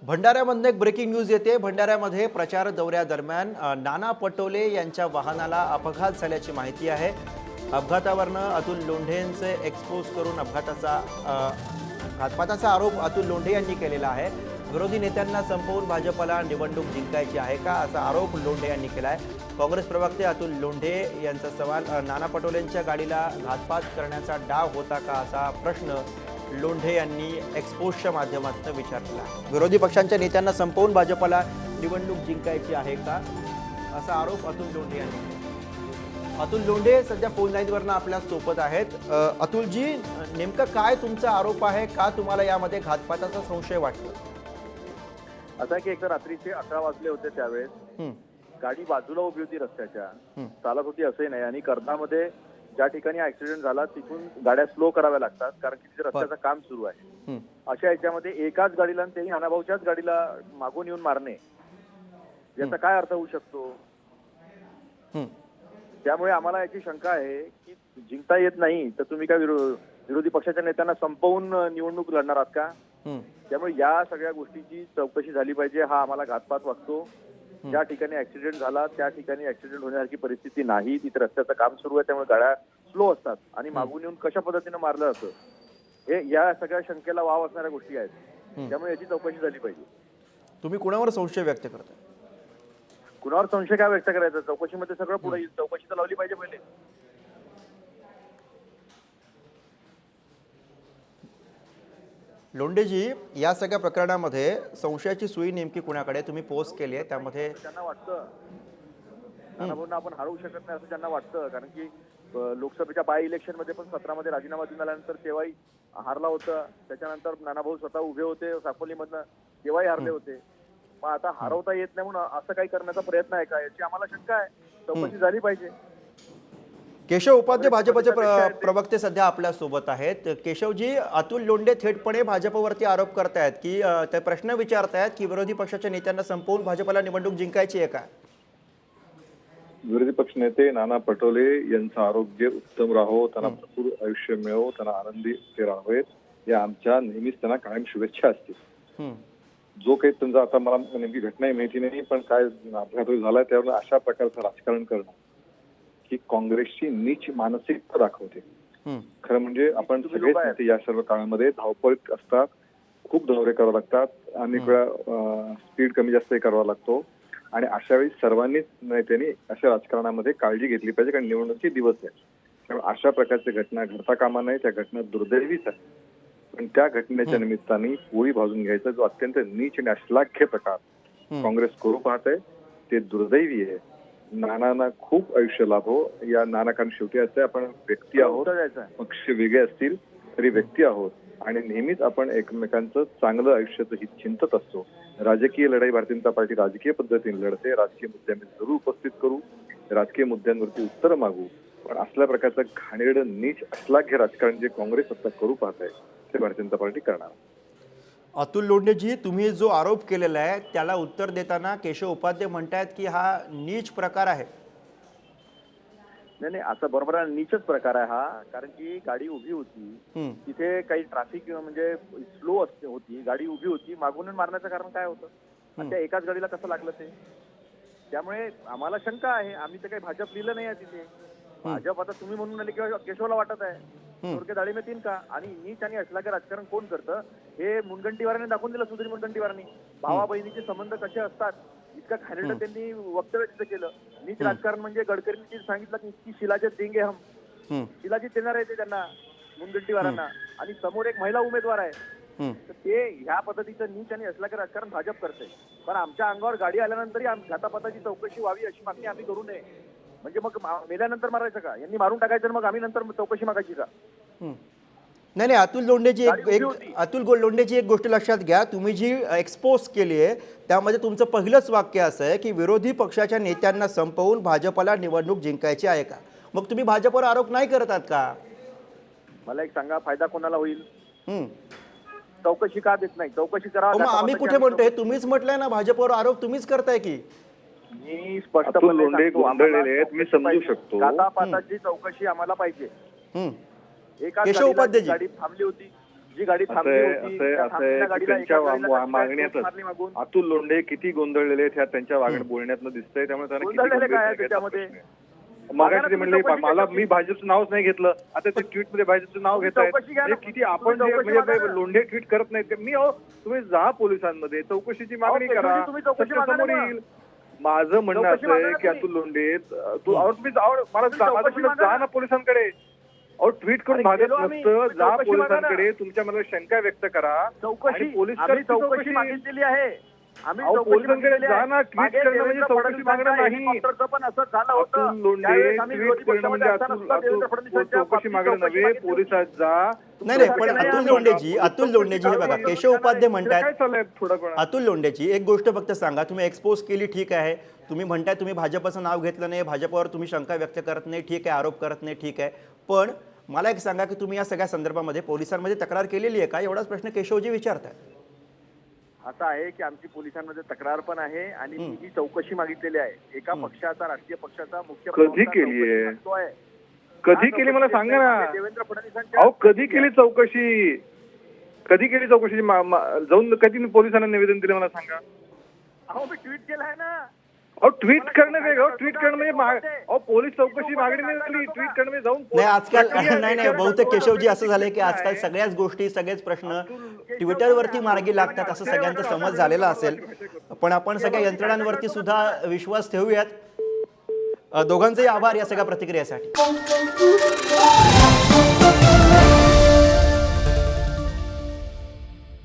भंडाऱ्यामधून एक breaking news येते। भंडाऱ्यामध्ये प्रचार दौऱ्यादरम्यान नाना पटोले यांच्या वाहनाला अपघात झाल्याची माहिती आहे। अपघातावरनं अतुल लोंढेंचे एक्सपोज करून घातपाताचा आरोप अतुल लोंढे यांनी केलेला आहे। विरोधी नेत्यांना संपवून भाजपला निवडणूक जिंकायची आहे का, असा आरोप लोंढे यांनी केला आहे। काँग्रेस प्रवक्ते अतुल लोंढे यांचा सवाल, नाना पटोलेंच्या गाडीला घातपात करण्याचा डाव होता का, असा प्रश्न लोंढे यांनी एक्सपोजच्या माध्यमातून विचारला। विरोधी पक्षांच्या नेत्यांना संपवून भाजपला निवडणूक जिंकायची आहे का, असा आरोप अतुल लोंढे यांनी केला। अतुल लोंढे सध्या फोन लाईनवरनं आपल्या सोबत आहेत। अतुलजी, नेमका काय तुमचा आरोप आहे, का तुम्हाला यामध्ये घातपाताचा संशय वाटतो? असा की एकदा रात्रीचे 11 वाजले होते, त्यावेळेस गाडी बाजूला उभी होती, रस्त्याच्या चालत होती असंही नाही, आणि कर्नामध्ये ज्या ठिकाणी ऍक्सिडेंट झाला तिथून गाड्या स्लो कराव्या लागतात, कारण की तिथे रस्त्याचं काम सुरू आहे। अशा याच्यामध्ये एकाच गाडीला आणि तेही नानाभाऊच्याच गाडीला मागून येऊन मारणे, याचा काय अर्थ होऊ शकतो? त्यामुळे आम्हाला याची शंका आहे की जिंकता येत नाही तर तुम्ही काय विरोधी पक्षाच्या नेत्यांना संपवून निवडणूक लढणार आहात का? त्यामुळे या सगळ्या गोष्टीची चौकशी झाली पाहिजे, हा आम्हाला घातपात वाटतो। ज्या ठिकाणी ऍक्सिडेंट झाला त्या ठिकाणी ऍक्सिडेंट होण्यासारखी परिस्थिती नाही, तिथे रस्त्याचं काम सुरू आहे, त्यामुळे गाड्या स्लो असतात आणि मागून येऊन कशा पद्धतीने मारलं जातं, हे या सगळ्या शंकेला वाव असणाऱ्या गोष्टी आहेत। त्यामुळे याची चौकशी झाली पाहिजे। तुम्ही कुणावर संशय व्यक्त करताय? कुणावर संशय काय व्यक्त करायचा? चौकशीमध्ये सगळं पुढे येईल, चौकशी तर लावली पाहिजे पहिले। लोंढेजी, या सगळ्या प्रकरणामध्ये संशयाची सुई नेमकी कुणाकडे तुम्ही पोस्ट केली आहे? त्यामध्ये त्यांना वाटतं नानाभाऊंना आपण हरवू शकत नाही असं त्यांना वाटतं, कारण की लोकसभेच्या बाय इलेक्शन मध्ये पण 17 मध्ये राजीनामा देऊन आल्यानंतर तेव्हाही हारला होता। त्याच्यानंतर नानाभाऊ स्वतः उभे होते साकोलीमधनं, तेव्हाही हारले होते। मग आता हरवता येत नाही म्हणून असं काही करण्याचा प्रयत्न आहे का, याची आम्हाला शंका आहे। चौकशी झाली पाहिजे। केशव उपाध्ये भाजपचे प्रवक्ते सध्या आपल्या सोबत आहेत। केशवजी, अतुल लोंढे थेटपणे भाजपवरती आरोप करतायत की ते प्रश्न विचारतायत की विरोधी पक्षाच्या नेत्यांना संपवून भाजपला निवडणूक जिंकायची आहे का? विरोधी पक्ष नेते नाना पटोले यांचा आरोग्य उत्तम राहो, त्यांना भरपूर आयुष्य मिळो, त्यांना आनंदी ते राहावेत, या आमच्या नेहमीच त्यांना कायम शुभेच्छा असतील। जो काही त्यांचा, आता मला नेमकी घटनाही माहिती नाही, पण काय अपघात झालाय त्यावर अशा प्रकारचं राजकारण करणं ही काँग्रेसची नीच मानसिकता दाखवते। खरं म्हणजे आपण सगळेच या सर्व काळामध्ये धावपळ असतात, खूप दौरे करावे लागतात, अनेक वेळा स्पीड कमी जास्त करावा लागतो, आणि अशा वेळी सर्वांनीच नेत्यांनी अशा राजकारणामध्ये काळजी घेतली पाहिजे, कारण निवडणुकीचे दिवस आहे। त्यामुळे अशा प्रकारच्या घटना घडता कामा नाही, त्या घटना दुर्दैवीच आहे, पण त्या घटनेच्या निमित्ताने पोळी भाजून घ्यायचा जो अत्यंत नीच आणि अश्लाघ्य प्रकार काँग्रेस करू पाहते ते दुर्दैवी आहे। नानांना खूप आयुष्य लाभो, या नाना, कारण शेवटी असते आपण व्यक्ती आहोत, पक्ष वेगळे असतील तरी व्यक्ती आहोत, आणि नेहमीच आपण एकमेकांचं चांगलं आयुष्याचं हित चिंतत असतो। राजकीय लढाई भारतीय जनता पार्टी राजकीय पद्धतीने लढते, राजकीय मुद्द्यांमध्ये जरूर उपस्थित करू, राजकीय मुद्द्यांवरती उत्तर मागू, पण असल्या प्रकारचं घाणेरडं नीच अश्लाघ्य राजकारण जे काँग्रेस आता करू पाहत आहे ते भारतीय जनता पार्टी करणार। अतुल लोंढेजी, तुम्ही जो आरोप केलेला आहे त्याला उत्तर देताना केशव उपाध्ये म्हणतायत की हा नीच प्रकार आहे। नाही, असं बरोबर आहे, नीचच प्रकार आहे हा, कारण की गाडी उभी होती, तिथे काही ट्रॅफिक म्हणजे स्लो होती, गाडी उभी होती, मागून मारण्याचं कारण काय होतं? त्या एकाच गाडीला कसं लागलं ते? त्यामुळे आम्हाला शंका आहे। आम्ही तर काही भाजप लिहिलं नाही आहे तिथे। भाजप आता तुम्ही म्हणून आले किंवा केशवला वाटत आहे थोडके दाढी में तीन का, आणि नीच आणि अश्लाघ्य राजकारण कोण करतं हे मुनगंटीवारांनी दाखवून दिलं। सुधीर मुनगंटीवारांनी भावा बहिणीचे संबंध कसे असतात इतका घाणेरडं त्यांनी वक्तव्य तिथं केलं। नीच राजकारण म्हणजे गडकरींनी सांगितलं की इतकी शिलाजीत देंगे हम, शिलाजीत देणार आहे ते त्यांना, मुनगंटीवारांना, आणि समोर एक महिला उमेदवार आहे, तर ते ह्या पद्धतीचं नीच आणि अश्लाघ्य राजकारण भाजप करते। पण आमच्या अंगावर गाडी आल्यानंतरही घातापाताची चौकशी व्हावी अशी मागणी आम्ही करू नये। म्हणजे मग मेल्यानंतर मारायचं का? यांनी मारून टाकायचं मग आम्ही नंतर चौकशी मागायची का? नाही, अतुल लोंढेजी, अतुल लोंढेजी, एक गोष्ट लक्षात घ्या, तुम्ही जी एक्सपोज केली आहे त्यामध्ये तुमचं पहिलंच वाक्य असं आहे की विरोधी पक्षाच्या नेत्यांना संपवून भाजपला निवडणूक जिंकायची आहे का? मग तुम्ही भाजपवर आरोप नाही करत आहात का? मला एक सांगा, फायदा कोणाला होईल? चौकशी का देत नाही? चौकशी करा। आम्ही कुठे म्हणतोय? तुम्हीच म्हटलंय ना भाजपवर आरोप तुम्हीच करताय की। मी स्पष्टपणे मी समजू शकतो, घातापाताची चौकशी आम्हाला पाहिजे। केशव उपाध्यायजी, गाडी थांबली होती, जी गाडी थांबली होती त्या थांबलेल्या गाडीला एका गाडीला त्यांच्या टोच मागण्यात मारली मागून. अतुल लोंढे किती गोंधळलेले आहेत ह्या त्यांच्या बोलण्यातनं दिसतंय. त्यामुळे त्यांना किती गोंधळलेले काय आहे गोंधळ त्याच्यामध्ये? मगाशी ते म्हणले चौकशी मला केली. मी भाजपचं नावच नाही घेतलं, आता ते ट्विट मध्ये भाजपचं नाव घेत आहेत. चौकशी घ्या ना. किती आपण तुम्ही जे चौकशी मागा म्हणजे ना. लोंढे ट्विट करत नाहीत ते. मी तुम्ही जा पोलिसांमध्ये चौकशीची मागणी अहो, करा, तुम्ही चौकशी सत्य मागा ना समोर मग. येईल. माझं म्हणणं चौकशी असं मागा आहे ना की तुम्ही. अतुल लोंढे तुम्ही मला चौकशी माझं म्हणणं मागा जा ना. ना पोलिसांकडे. अहो ट्विट करून अरे भागत गेलो आम्ही. नसतं, तुम्ही जा चौकशी मागा ना. पोलिसांकडे, तुमच्या मला शंका व्यक्त करा. चौकशी आणि पोलीस आम्ही करतील चौकशी मागितलेली आहे. आम्ही अहो, चौकशी पोलिसांकडे मागितलेली जा आहे. ना. ट्विट मागे करणं म्हणजे देवेंद्र चौकशी मागणं फडणवीसांच्या नाही. हेलिकॉप्टरचं पण असं झालं अतुल होतं. लोंढे त्यावेळेस आम्ही ट्विट विरोधी करणं म्हणजे पक्षामध्ये असताना देवेंद्र फडणवीसांच्या चौकशी मागणं बाबतीत नव्हे. चौकशी पोलिसात जा. नाही पण अतुल लोंढेजी हे बघा, केशव उपाध्ये काय म्हणतायत. चाललंय थोडं पण अतुल लोंढेजी एक गोष्ट फक्त सांगा, तुम्ही एक्सपोज केली ठीक आहे, तुम्ही म्हणताय तुम्ही भाजपचं नाव घेतलं नाही, भाजपवर तुम्ही शंका व्यक्त करत नाही, ठीक आहे, आरोप करत नाही, ठीक आहे, पण मला एक सांगा की तुम्ही या सगळ्या संदर्भामध्ये पोलिसांमध्ये तक्रार केलेली आहे का? एवढाच प्रश्न केशवजी विचारतायत. असं आहे की आमची पोलिसांमध्ये तक्रार पण आहे आणि मी ही चौकशी मागितलेली आहे. एका पक्षाचा, राष्ट्रीय पक्षाचा मुख्य कधी प्रवक्ता केलीये? चौकशी मागतोय. कधी केली मला सांगा ना. देवेंद्र फडणवीसांच्या अहो कधी केली चौकशी? कधी केली चौकशी? जाऊन कधी पोलिसांना निवेदन दिलं मला सांगा. अहो मी ट्विट केलं आहे ना. अहो ट्विट करणं वेगळं. ट्विट करणं म्हणजे अहो पोलीस चौकशी मागणी नाही झाली. ट्विट करणं म्हणजे जाऊन नाही आजकाल नाही बहुतेक केशवजी असं झालंय की आजकाल सगळ्याच गोष्टी, सगळेच प्रश्न ट्विटरवरती मार्गी लागतात असं सगळ्यांचा समज झालेला असेल. पण आपण सगळ्या यंत्रणांवरती सुद्धा विश्वास ठेवूयात. दोघांचेही आभार या सगळ्या प्रतिक्रियेसाठी.